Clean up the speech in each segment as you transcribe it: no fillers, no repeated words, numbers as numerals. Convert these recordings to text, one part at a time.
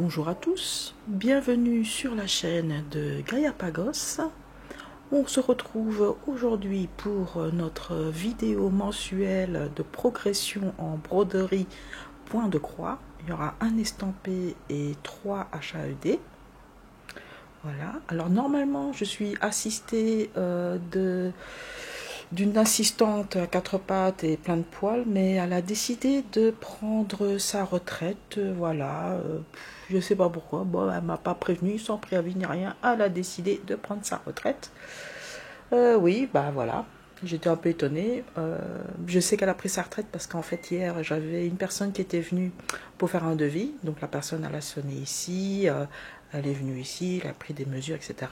Bonjour à tous, bienvenue sur la chaîne de Gaiapagos. On se retrouve aujourd'hui pour notre vidéo mensuelle de progression en broderie point de croix. Il y aura un estampé et 3 HAED. Voilà, alors normalement je suis assistée d'une assistante à 4 pattes et plein de poils, mais elle a décidé de prendre sa retraite, voilà, je sais pas pourquoi, bon, elle m'a pas prévenu, sans préavis ni rien, elle a décidé de prendre sa retraite. Oui, bah voilà, j'étais un peu étonnée, je sais qu'elle a pris sa retraite parce qu'en fait hier j'avais une personne qui était venue pour faire un devis, donc la personne elle a sonné ici, elle est venue ici, elle a pris des mesures, etc.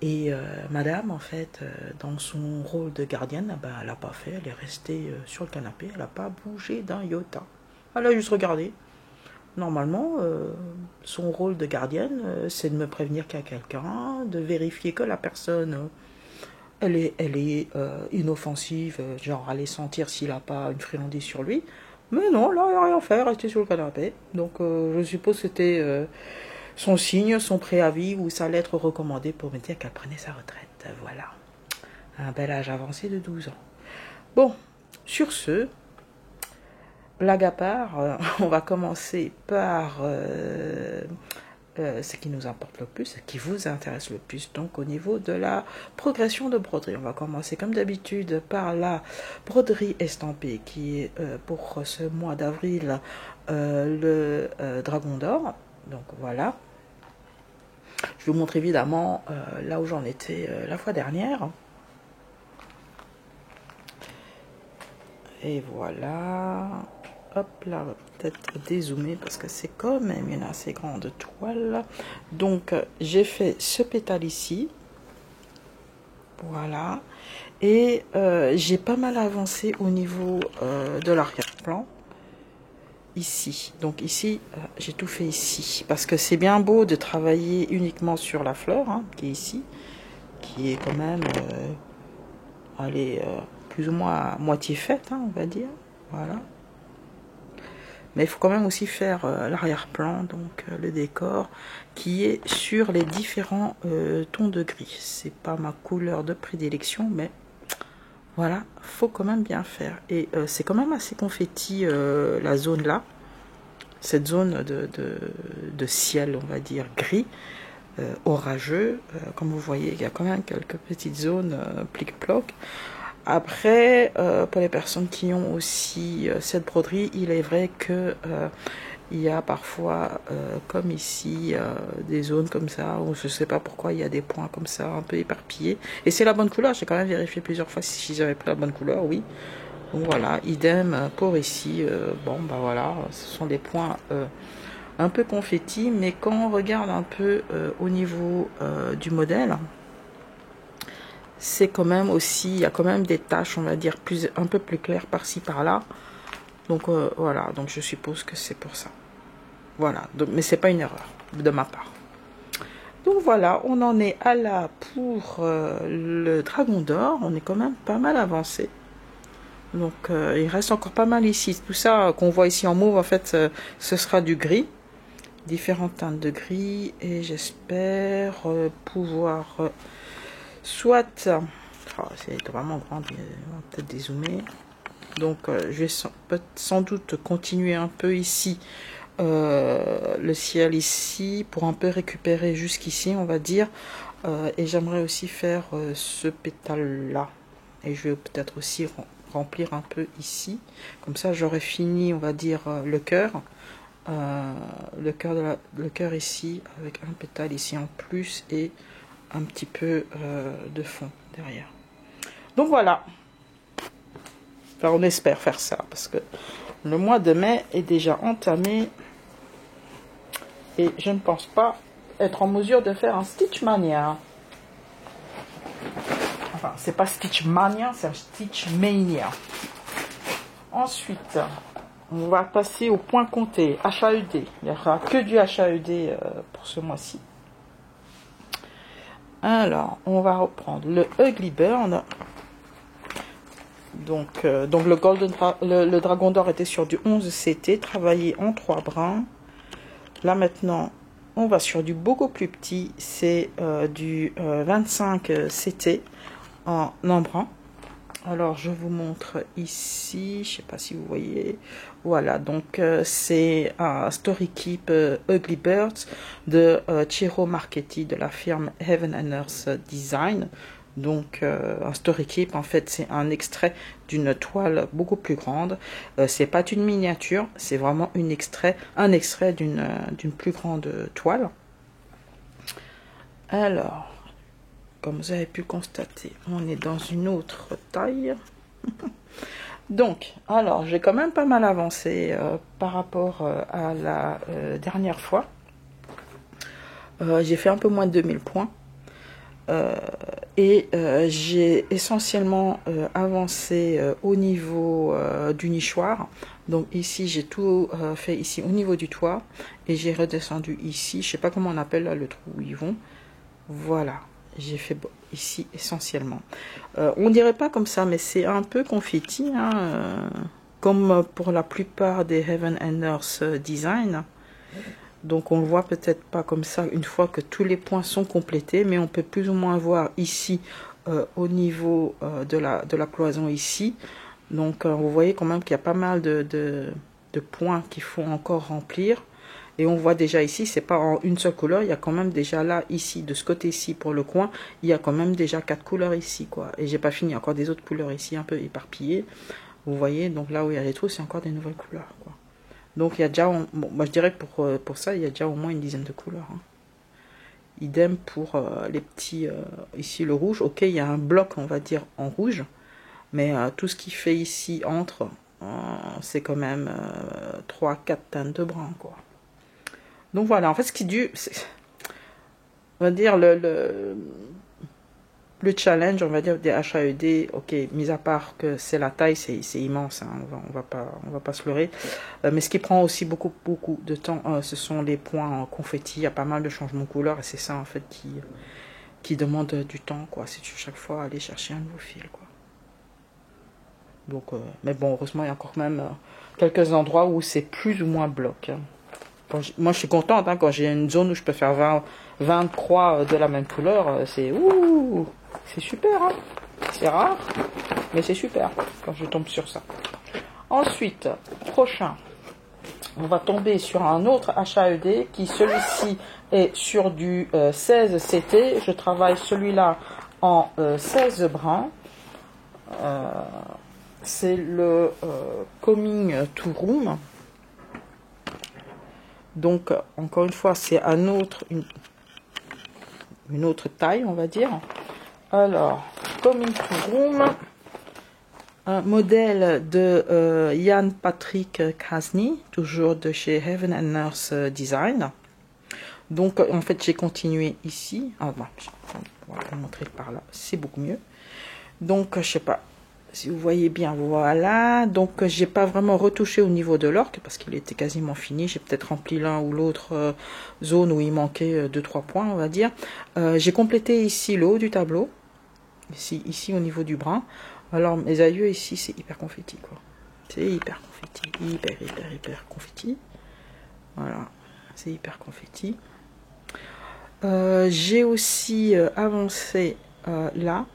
Et madame, en fait, dans son rôle de gardienne, ben, elle n'a pas fait, elle est restée sur le canapé, elle n'a pas bougé d'un iota. Elle a juste regardé. Normalement, son rôle de gardienne, c'est de me prévenir qu'il y a quelqu'un, de vérifier que la personne, elle est inoffensive, genre aller sentir s'il n'a pas une friandise sur lui. Mais non, là, il n'y a rien fait, rester sur le canapé. Donc, je suppose que c'était son signe, son préavis ou sa lettre recommandée pour me dire qu'elle prenait sa retraite. Voilà. Un bel âge avancé de 12 ans. Bon, sur ce, blague à part, on va commencer par ce qui nous importe le plus, ce qui vous intéresse le plus, donc au niveau de la progression de broderie. On va commencer comme d'habitude par la broderie estampée qui est pour ce mois d'avril le dragon d'or. Donc voilà. Je vais vous montrer évidemment là où j'en étais la fois dernière. Et voilà. Hop là, on va peut-être dézoomer parce que c'est quand même une assez grande toile. Donc j'ai fait ce pétale ici. Voilà. Et j'ai pas mal avancé au niveau de l'arrière-plan. Ici, donc ici j'ai tout fait ici parce que c'est bien beau de travailler uniquement sur la fleur hein, qui est ici, qui est quand même plus ou moins à moitié faite hein, on va dire, voilà, mais il faut quand même aussi faire l'arrière-plan, donc le décor qui est sur les différents tons de gris. C'est pas ma couleur de prédilection, mais voilà, faut quand même bien faire. Et c'est quand même assez confetti la zone là, cette zone de ciel, on va dire, gris, orageux. Comme vous voyez, il y a quand même quelques petites zones plic-ploc. Après, pour les personnes qui ont aussi cette broderie, il est vrai que il y a parfois, comme ici, des zones comme ça, où je ne sais pas pourquoi il y a des points comme ça, un peu éparpillés. Et c'est la bonne couleur, j'ai quand même vérifié plusieurs fois si j'avais pris la bonne couleur, oui. Donc voilà, idem pour ici. Bon, bah voilà, ce sont des points un peu confetti, mais quand on regarde un peu au niveau du modèle, c'est quand même aussi, il y a quand même des taches, on va dire, un peu plus claires par-ci par-là. Donc voilà, donc je suppose que c'est pour ça. Voilà, donc, mais c'est pas une erreur de ma part. Donc voilà, on en est à là pour le dragon d'or. On est quand même pas mal avancé. Donc il reste encore pas mal ici. Tout ça qu'on voit ici en mauve, en fait, ce sera du gris. Différentes teintes de gris. Et j'espère pouvoir soit... Oh, c'est vraiment grand, on va peut-être dézoomer. Donc je vais sans doute continuer un peu ici. Le ciel ici. Pour un peu récupérer jusqu'ici, on va dire. Et j'aimerais aussi faire ce pétale là. Et je vais peut-être aussi remplir un peu ici, comme ça j'aurai fini on va dire le cœur ici avec un pétale ici en plus et un petit peu de fond derrière. Donc voilà, enfin, on espère faire ça parce que le mois de mai est déjà entamé et je ne pense pas être en mesure de faire un Stitch Mania. Enfin, c'est pas Stitch Mania, c'est un Stitch Mania. Ensuite, on va passer au point compté, HAED. Il n'y aura que du HAED pour ce mois-ci. Alors, on va reprendre le Ugly Burn. Donc le Dragon d'or était sur du 11 CT, travaillé en 3 brins. là maintenant, on va sur du beaucoup plus petit. C'est du 25 CT en embrun. Alors, je vous montre ici, je sais pas si vous voyez, voilà, donc c'est un Story Keep Ugly Birds de Ciro Marchetti de la firme Heaven and Earth Design. Donc, un Story Keep, en fait, c'est un extrait d'une toile beaucoup plus grande. C'est pas une miniature, c'est vraiment un extrait d'une plus grande toile. Alors, comme vous avez pu constater, on est dans une autre taille. Donc, alors, j'ai quand même pas mal avancé par rapport à la dernière fois. J'ai fait un peu moins de 2000 points. Et j'ai essentiellement avancé au niveau du nichoir. Donc ici, j'ai tout fait ici au niveau du toit. Et j'ai redescendu ici. Je sais pas comment on appelle là, le trou où ils vont. Voilà. J'ai fait ici essentiellement. On dirait pas comme ça, mais c'est un peu confetti, hein, comme pour la plupart des Heaven and Earth Design. Donc on le voit peut-être pas comme ça une fois que tous les points sont complétés, mais on peut plus ou moins voir ici au niveau de la cloison ici. Donc vous voyez quand même qu'il y a pas mal de points qu'il faut encore remplir. Et on voit déjà ici, c'est pas en une seule couleur, il y a quand même déjà là, ici, de ce côté-ci, pour le coin, il y a quand même déjà 4 couleurs ici, quoi. Et j'ai pas fini, encore des autres couleurs ici, un peu éparpillées. Vous voyez, donc là où il y a les trous, c'est encore des nouvelles couleurs, quoi. Donc il y a déjà, bon, moi je dirais que pour ça, il y a déjà au moins une dizaine de couleurs. Hein. Idem pour les petits, ici le rouge, ok, il y a un bloc, on va dire, en rouge, mais tout ce qui fait ici, entre, c'est quand même 3-4 teintes de brun, quoi. Donc voilà, en fait, ce qui dure, on va dire le challenge, on va dire des HAED, ok, mis à part que c'est la taille, c'est immense, hein, on va pas se leurrer. Mais ce qui prend aussi beaucoup de temps, ce sont les points en confetti. Il y a pas mal de changements de couleur et c'est ça en fait qui demande du temps, quoi. C'est chaque fois aller chercher un nouveau fil, quoi. Donc, mais bon, heureusement, il y a encore même quelques endroits où c'est plus ou moins bloc. Hein. Moi, je suis contente hein, quand j'ai une zone où je peux faire 20 croix de la même couleur. C'est super. Hein. C'est rare, mais c'est super quand je tombe sur ça. Ensuite, prochain, on va tomber sur un autre HAED qui, celui-ci, est sur du 16 CT. Je travaille celui-là en 16 brins. C'est le Coming to Room. Donc, encore une fois, c'est une autre taille, on va dire. Alors, Coming to Room, un modèle de Jan Patrick Krasny, toujours de chez Heaven and Earth Design. Donc, en fait, j'ai continué ici. Ah, bon, on va le montrer par là, c'est beaucoup mieux. Donc, je sais pas si vous voyez bien, voilà. Donc, j'ai pas vraiment retouché au niveau de l'orque parce qu'il était quasiment fini. J'ai peut-être rempli l'un ou l'autre zone où il manquait 2-3 points, on va dire. J'ai complété ici le haut du tableau, ici au niveau du brin. Alors, mes aïeux ici, c'est hyper confetti, quoi. C'est hyper confetti, hyper confetti. Voilà, c'est hyper confetti. J'ai aussi avancé là.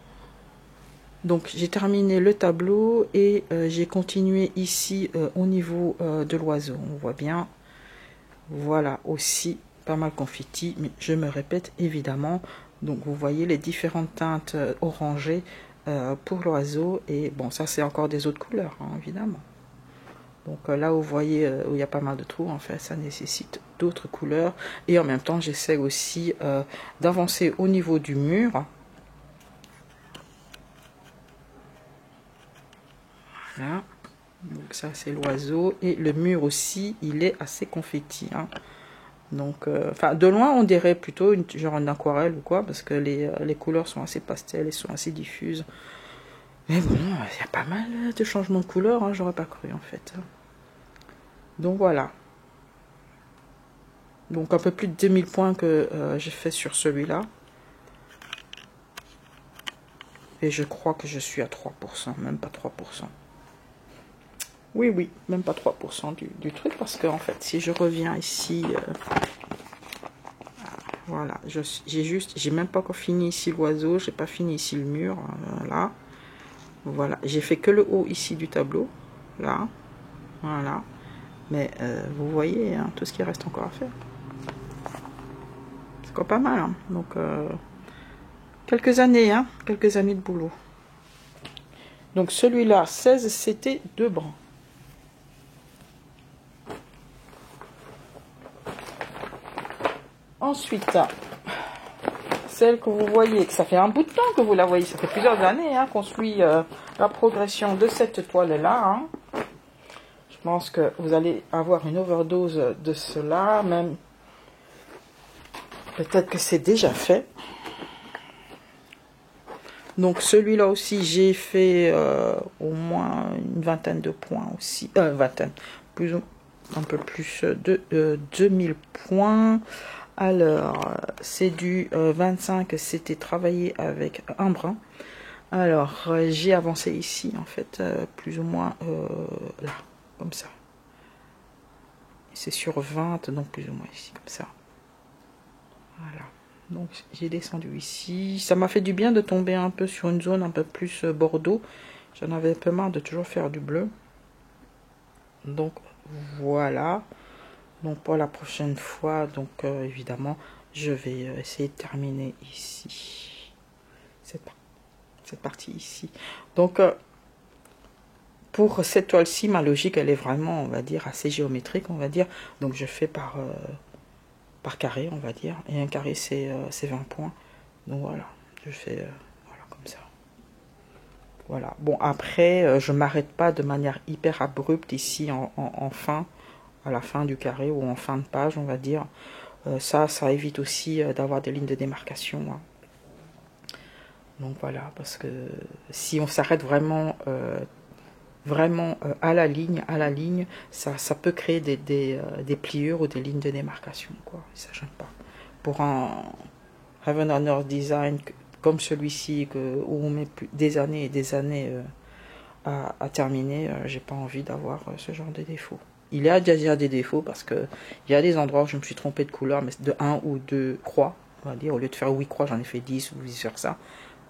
Donc j'ai terminé le tableau et j'ai continué ici au niveau de l'oiseau. On voit bien, voilà aussi pas mal confetti, mais je me répète évidemment. Donc vous voyez les différentes teintes orangées pour l'oiseau et bon ça c'est encore des autres couleurs hein, évidemment. Donc là où vous voyez où il y a pas mal de trous en fait ça nécessite d'autres couleurs et en même temps j'essaie aussi d'avancer au niveau du mur. Voilà. Donc ça c'est l'oiseau et le mur aussi il est assez confetti hein. Donc enfin de loin on dirait plutôt genre une aquarelle ou quoi parce que les couleurs sont assez pastel et sont assez diffuses mais bon il y a pas mal de changements de couleurs hein, j'aurais pas cru en fait. Donc voilà, donc un peu plus de 2000 points que j'ai fait sur celui-là et je crois que je suis à 3%, même pas 3%. Oui, oui, même pas 3% du truc, parce que en fait, si je reviens ici, voilà, j'ai même pas encore fini ici l'oiseau, j'ai pas fini ici le mur, là, voilà, j'ai fait que le haut ici du tableau, là, voilà, mais vous voyez, hein, tout ce qui reste encore à faire. C'est encore pas mal, hein. Donc, quelques années, hein, quelques années de boulot. Donc celui-là, 16, c'était 2 brans. Ensuite, celle que vous voyez, que ça fait un bout de temps que vous la voyez, ça fait plusieurs années hein, qu'on suit la progression de cette toile-là. Hein. Je pense que vous allez avoir une overdose de cela, même peut-être que c'est déjà fait. Donc celui-là aussi, j'ai fait au moins une vingtaine de points aussi, vingtaine, plus ou un peu plus de 2000 points. Alors, c'est du 25, c'était travaillé avec un brin. Alors, j'ai avancé ici, en fait, plus ou moins là, comme ça. C'est sur 20, donc plus ou moins ici, comme ça. Voilà. Donc, j'ai descendu ici. Ça m'a fait du bien de tomber un peu sur une zone un peu plus bordeaux. J'en avais un peu marre de toujours faire du bleu. Donc, voilà. Donc, pour la prochaine fois, donc, évidemment, je vais essayer de terminer ici. Cette partie ici. Donc, pour cette toile-ci, ma logique, elle est vraiment, on va dire, assez géométrique, on va dire. Donc, je fais par carré, on va dire. Et un carré, c'est 20 points. Donc, voilà. Je fais voilà, comme ça. Voilà. Bon, après, je m'arrête pas de manière hyper abrupte ici en fin, à la fin du carré ou en fin de page, on va dire. Ça évite aussi d'avoir des lignes de démarcation. Hein. Donc voilà, parce que si on s'arrête vraiment, à la ligne, ça peut créer des pliures ou des lignes de démarcation, quoi. Ça gêne pas. Pour un Heaven on Earth design comme celui-ci, où on met des années et des années à terminer, j'ai pas envie d'avoir ce genre de défauts. Il y a déjà des défauts parce que il y a des endroits où je me suis trompé de couleur, mais de 1 ou 2 croix, on va dire. Au lieu de faire 8 croix, j'en ai fait 10 ou vice versa.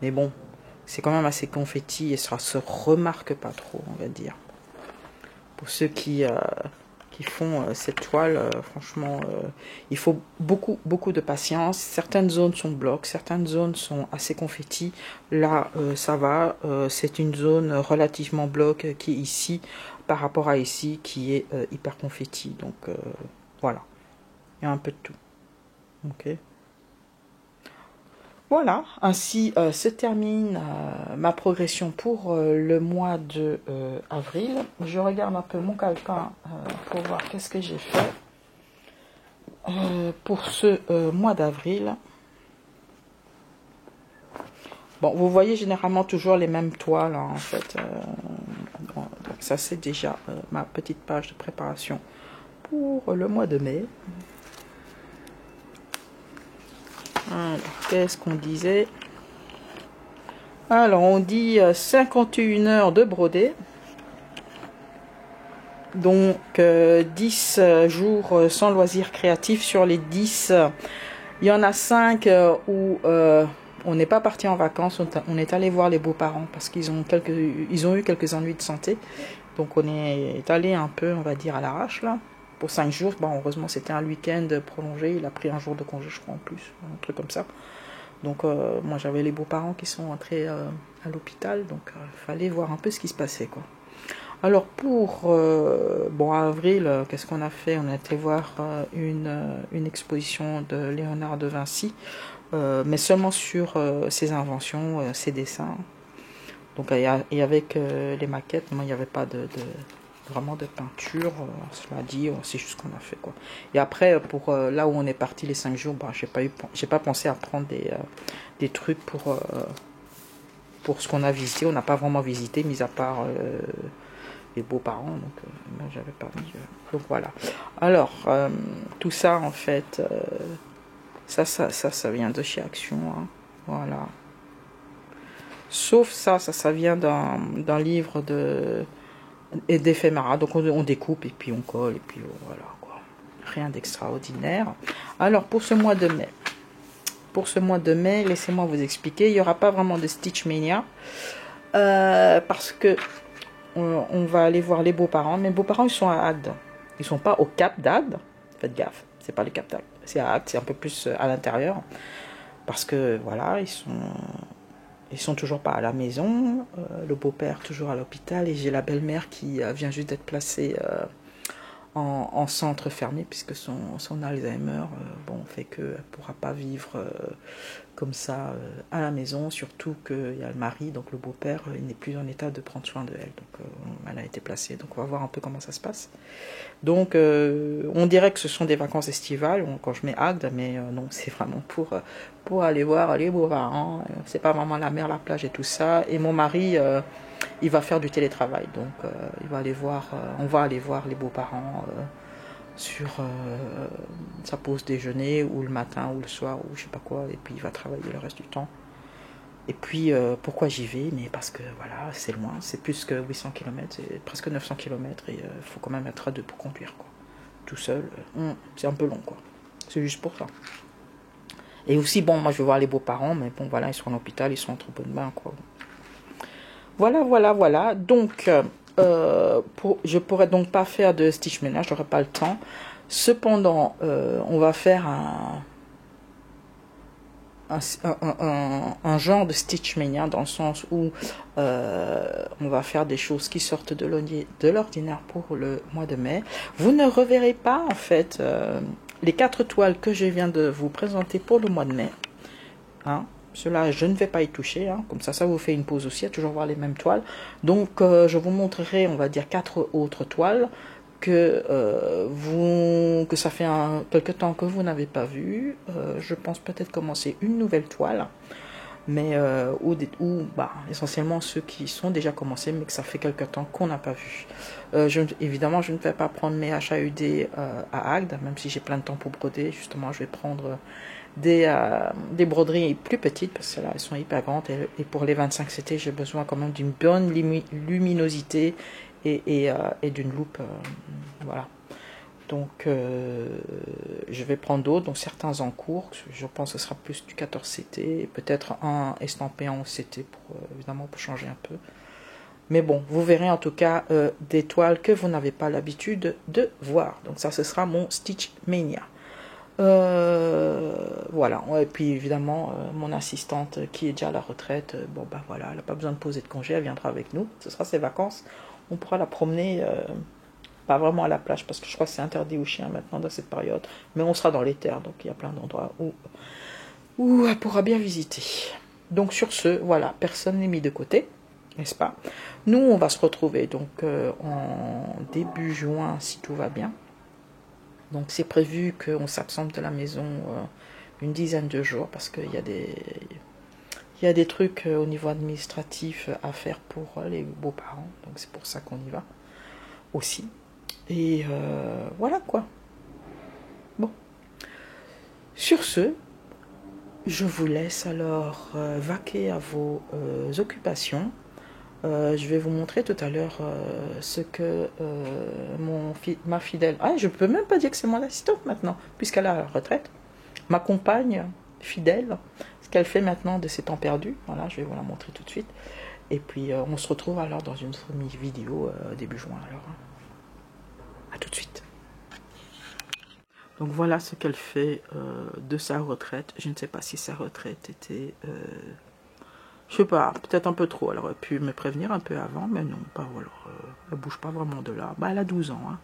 Mais bon, c'est quand même assez confetti et ça se remarque pas trop, on va dire. Pour ceux qui font cette toile, franchement, il faut beaucoup de patience. Certaines zones sont blocs, certaines zones sont assez confetti. Là, ça va. C'est une zone relativement bloc qui est ici, par rapport à ici, qui est hyper confetti. Donc, voilà. Il y a un peu de tout. Ok. Voilà, ainsi se termine ma progression pour le mois de avril. Je regarde un peu mon calepin pour voir qu'est-ce que j'ai fait pour ce mois d'avril. Bon, vous voyez généralement toujours les mêmes toiles, hein, en fait. Bon, donc ça, c'est déjà ma petite page de préparation pour le mois de mai. Alors, qu'est-ce qu'on disait? Alors, on dit 51 heures de brodé. Donc, 10 jours sans loisirs créatifs. Sur les 10, il y en a 5 où on n'est pas parti en vacances. On est allé voir les beaux-parents parce qu'ils ont eu quelques ennuis de santé. Donc, on est allé un peu, on va dire, à l'arrache, là. Pour 5 jours, bon, heureusement, c'était un week-end prolongé. Il a pris un jour de congé, je crois, en plus. Un truc comme ça. Donc, moi, j'avais les beaux-parents qui sont entrés à l'hôpital. Donc, il fallait voir un peu ce qui se passait, quoi. Alors, pour avril, qu'est-ce qu'on a fait? On a été voir une exposition de Léonard de Vinci, mais seulement sur ses inventions, ses dessins. Donc, et avec les maquettes, moi, il n'y avait pas vraiment de peinture, cela dit, c'est juste ce qu'on a fait, quoi. Et après, pour là où on est parti les 5 jours, j'ai pas pensé à prendre des trucs pour ce qu'on a visité. On n'a pas vraiment visité, mis à part les beaux-parents, donc moi j'avais pas mis. Donc voilà. Alors, tout ça, en fait, ça vient de chez Action, hein. Voilà. Sauf ça vient d'un livre et d'éphéméra. Donc on découpe et puis on colle et puis voilà quoi. Rien d'extraordinaire. Alors pour ce mois de mai. Pour ce mois de mai, laissez-moi vous expliquer. Il n'y aura pas vraiment de Stitch Mania. Parce que on va aller voir les beaux-parents. Mes beaux-parents, ils sont à Agde. Ils sont pas au Cap d'Agde. Faites gaffe, c'est pas le Cap d'Agde. C'est à Agde, c'est un peu plus à l'intérieur. Parce que voilà, ils sont toujours pas à la maison. Le beau-père toujours à l'hôpital. Et j'ai la belle-mère qui vient juste d'être placée en centre fermé, puisque son Alzheimer bon, fait qu'elle ne pourra pas vivre comme ça à la maison, surtout qu'il y a le mari, donc le beau-père, il n'est plus en état de prendre soin de elle, donc elle a été placée, donc on va voir un peu comment ça se passe. Donc on dirait que ce sont des vacances estivales, quand je mets Agde, mais non, c'est vraiment pour aller voir les beaux-parents, c'est pas vraiment la mer, la plage et tout ça, et mon mari... il va faire du télétravail, donc il va aller voir, on va aller voir les beaux-parents sur sa pause déjeuner, ou le matin, ou le soir, ou je sais pas quoi, et puis il va travailler le reste du temps. Et puis pourquoi j'y vais? Mais parce que voilà, c'est loin, c'est plus que 800 km, c'est presque 900 km, et il faut quand même être à deux pour conduire, quoi. Tout seul, c'est un peu long, quoi. C'est juste pour ça. Et aussi, bon, moi je vais voir les beaux-parents, mais bon, voilà, ils sont en hôpital, ils sont entre bonnes mains, quoi. Voilà. Donc, je pourrais donc pas faire de Stitch ménage, j'aurais pas le temps. Cependant, on va faire un genre de Stitch Mania, dans le sens où on va faire des choses qui sortent de l'ordinaire pour le mois de mai. Vous ne reverrez pas, en fait, les 4 toiles que je viens de vous présenter pour le mois de mai. Hein. Cela, je ne vais pas y toucher, hein. Comme ça vous fait une pause aussi, à toujours voir les mêmes toiles. Donc, je vous montrerai, on va dire, 4 autres toiles que ça fait quelque temps que vous n'avez pas vu. Je pense peut-être commencer une nouvelle toile, mais essentiellement ceux qui sont déjà commencés, mais que ça fait quelque temps qu'on n'a pas vu. Évidemment, je ne vais pas prendre mes HAUD à Agde, même si j'ai plein de temps pour broder. Justement, je vais prendre des broderies plus petites, parce que là elles sont hyper grandes, et pour les 25 CT j'ai besoin quand même d'une bonne luminosité et d'une loupe, voilà. Donc je vais prendre d'autres, donc certains en cours, je pense que ce sera plus du 14 CT, et peut-être un estampé en CT pour évidemment pour changer un peu. Mais bon, vous verrez en tout cas des toiles que vous n'avez pas l'habitude de voir. Donc ça, ce sera mon Stitch Mania. Voilà, et puis évidemment mon assistante qui est déjà à la retraite, bon bah voilà, elle n'a pas besoin de poser de congé, elle viendra avec nous, ce sera ses vacances, on pourra la promener, pas vraiment à la plage parce que je crois que c'est interdit aux chiens maintenant dans cette période, mais on sera dans les terres, donc il y a plein d'endroits où elle pourra bien visiter. Donc sur ce, voilà, personne n'est mis de côté, n'est-ce pas? Nous on va se retrouver donc en début juin si tout va bien. Donc c'est prévu qu'on s'absente de la maison une dizaine de jours, parce qu'il y a des trucs au niveau administratif à faire pour les beaux-parents. Donc c'est pour ça qu'on y va aussi. Et voilà quoi. Bon. Sur ce, je vous laisse alors vaquer à vos occupations. Je vais vous montrer tout à l'heure ce que ma fidèle... Ah, je peux même pas dire que c'est mon assistante maintenant, puisqu'elle est à la retraite. Ma compagne fidèle, ce qu'elle fait maintenant de ses temps perdus. Voilà, je vais vous la montrer tout de suite. Et puis, on se retrouve alors dans une vidéo début juin. Alors, à tout de suite. Donc voilà ce qu'elle fait de sa retraite. Je ne sais pas si sa retraite était... je sais pas, peut-être un peu trop. Elle aurait pu me prévenir un peu avant, mais non, pas. Alors, elle bouge pas vraiment de là. Bah, elle a 12 ans. Hein.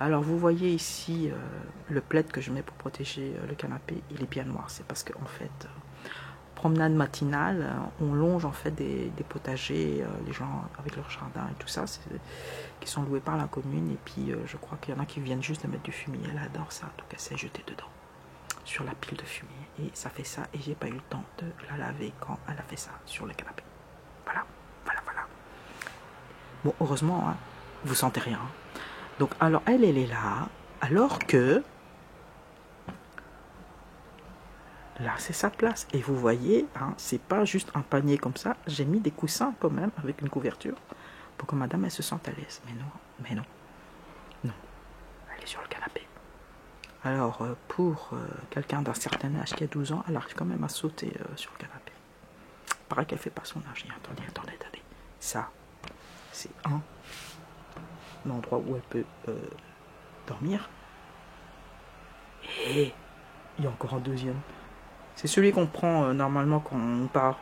Alors, vous voyez ici le plaid que je mets pour protéger le canapé. Il est bien noir. C'est parce qu'en fait, promenade matinale, on longe en fait des potagers, les gens avec leur jardin et tout ça, qui sont loués par la commune. Et puis, je crois qu'il y en a qui viennent juste de mettre du fumier. Elle adore ça, donc elle s'est jetée dedans, sur la pile de fumier, et ça fait ça, et j'ai pas eu le temps de la laver quand elle a fait ça sur le canapé. Voilà. Bon, heureusement, hein, vous sentez rien. Donc, alors, elle est là, alors que là, c'est sa place. Et vous voyez, hein, c'est pas juste un panier comme ça, j'ai mis des coussins quand même, avec une couverture, pour que madame, elle se sente à l'aise. Mais non, mais non, non. Elle est sur le canapé. Alors, pour quelqu'un d'un certain âge qui a 12 ans, elle arrive quand même à sauter sur le canapé. Pareil qu'elle fait pas son âge. Et attendez. Ça, c'est un endroit où elle peut dormir. Et il y a encore un deuxième. C'est celui qu'on prend normalement quand on part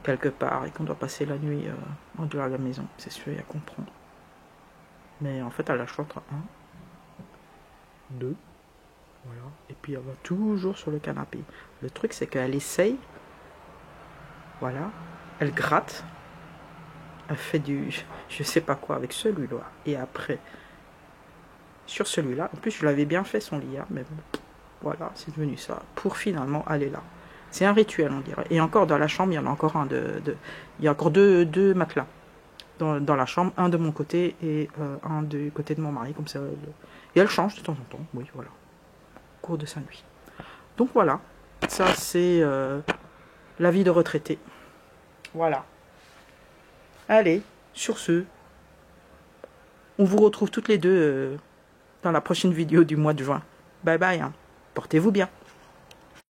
quelque part et qu'on doit passer la nuit en dehors de la maison. C'est celui-là qu'on prend. Mais en fait, elle a le choix entre 1, 2, voilà. Et puis elle va toujours sur le canapé. Le truc, c'est qu'elle essaye, voilà, elle gratte, elle fait du je sais pas quoi avec celui-là. Et après, sur celui-là, en plus je l'avais bien fait son lit, hein, mais bon, voilà, c'est devenu ça, pour finalement aller là. C'est un rituel, on dirait. Et encore dans la chambre, il y en a encore un il y a encore deux matelas dans la chambre, un de mon côté et un du côté de mon mari, comme ça. Et elle change de temps en temps, oui, voilà, au cours de sa nuit. Donc voilà, ça c'est la vie de retraité. Voilà. Allez, sur ce, on vous retrouve toutes les deux dans la prochaine vidéo du mois de juin. Bye bye, hein. Portez-vous bien.